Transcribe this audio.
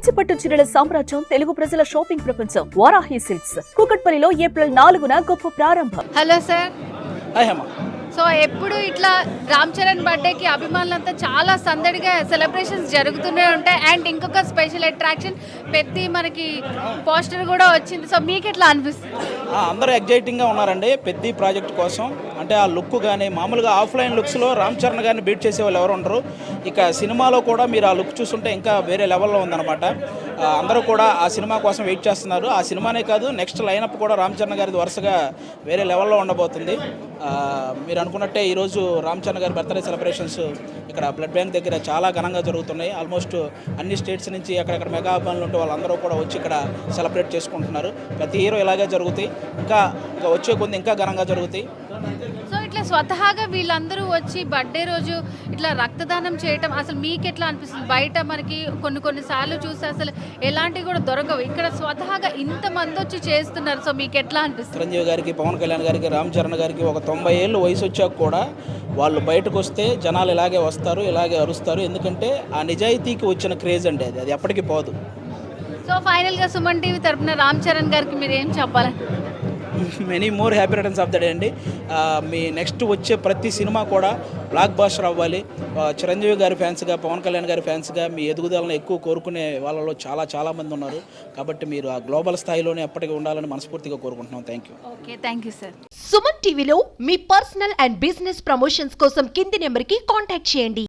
కంచిపట్టు చీరల సామ్రాజ్యం, తెలుగు ప్రజల షాపింగ్ ప్రపంచం వారాహి సిల్క్స్. కూకట్పల్లిలో ఏప్రిల్ 4న గొప్ప ప్రారంభం. Hello sir. Hi Hema. So ఎప్పుడు ఇట్లా రామ్ చరణ్ బర్త్డేకి అభిమానులంతా చాలా సందడిగా సెలబ్రేషన్స్ జరుగుతూనే ఉంటాయి. అండ్ ఇంకొక స్పెషల్ అట్రాక్షన్ పెద్ద మనకి పోస్టర్ కూడా వచ్చింది. సో మీకు ఎట్లా అనిపిస్తుంది? అందరూ ఎగ్జైటింగ్గా ఉన్నారండి పెద్ద ప్రాజెక్ట్ కోసం. అంటే ఆ లుక్ కానీ మామూలుగా ఆఫ్లైన్ లుక్స్లో రామ్ చరణ్ గారిని బీట్ చేసే వాళ్ళు ఎవరు ఉండరు. ఇక సినిమాలో కూడా మీరు ఆ లుక్ చూస్తుంటే ఇంకా వేరే లెవెల్లో ఉందన్నమాట. అందరూ కూడా ఆ సినిమా కోసం వెయిట్ చేస్తున్నారు. ఆ సినిమానే కాదు, నెక్స్ట్ లైనప్ కూడా రామ్ చరణ్ గారిది వరుసగా వేరే లెవెల్లో ఉండబోతుంది. మీరు అనుకున్నట్టే ఈరోజు రామ్ చరణ్ గారి బర్త్డే సెలబ్రేషన్స్ ఇక్కడ బ్లడ్ బ్యాంక్ దగ్గర చాలా ఘనంగా జరుగుతున్నాయి. ఆల్మోస్ట్ అన్ని స్టేట్స్ నుంచి అక్కడక్కడ మెగా అభిమానులు ఉంటే వాళ్ళందరూ కూడా వచ్చి ఇక్కడ సెలబ్రేట్ చేసుకుంటున్నారు. ప్రతి హీరో ఇలాగే జరుగుతాయి, ఇంకా వచ్చే కొన్ని ఇంకా ఘనంగా జరుగుతాయి. సో ఇట్లా స్వతహాగా వీళ్ళందరూ వచ్చి బర్త్డే రోజు ఇట్లా రక్తదానం చేయటం అసలు మీకు ఎట్లా అనిపిస్తుంది? బయట మనకి కొన్నిసార్లు చూస్తే అసలు ఎలాంటివి కూడా దొరకవు, ఇక్కడ స్వతహాగా ఇంతమంది వచ్చి చేస్తున్నారు. సో మీకు ఎట్లా అనిపిస్తుంది? చిరంజీవి గారికి, పవన్ కళ్యాణ్ గారికి, రామ్ చరణ్ గారికి ఒక 90 ఏళ్ళు వయసు వచ్చాక కూడా వాళ్ళు బయటకు వస్తే జనాలు ఇలాగే వస్తారు, ఇలాగే అరుస్తారు. ఎందుకంటే ఆ నిజాయితీకి వచ్చిన క్రేజ్ అండి, అది ఎప్పటికీ పోదు. సో ఫైనల్గా సుమన్ టీవీ తరపున రామ్ చరణ్ గారికి మీరు ఏం చెప్పాలి? Many more happy returns of the day అండి. మీ నెక్స్ట్ వచ్చే ప్రతి సినిమా కూడా బ్లాక్ బాస్టర్ అవ్వాలి. చిరంజీవి గారి ఫ్యాన్స్గా, పవన్ కళ్యాణ్ గారి ఫ్యాన్స్గా మీ ఎదుగుదలను ఎక్కువ కోరుకునే వాళ్ళలో చాలా మంది ఉన్నారు. కాబట్టి మీరు ఆ గ్లోబల్ స్థాయిలోనే ఎప్పటికీ ఉండాలని మనస్ఫూర్తిగా కోరుకుంటున్నాం. Thank you. Okay, thank you sir. Suman టీవీలో మీ పర్సనల్ అండ్ బిజినెస్ ప్రమోషన్స్ కోసం కింది నెంబర్కి కాంటాక్ట్ చేయండి.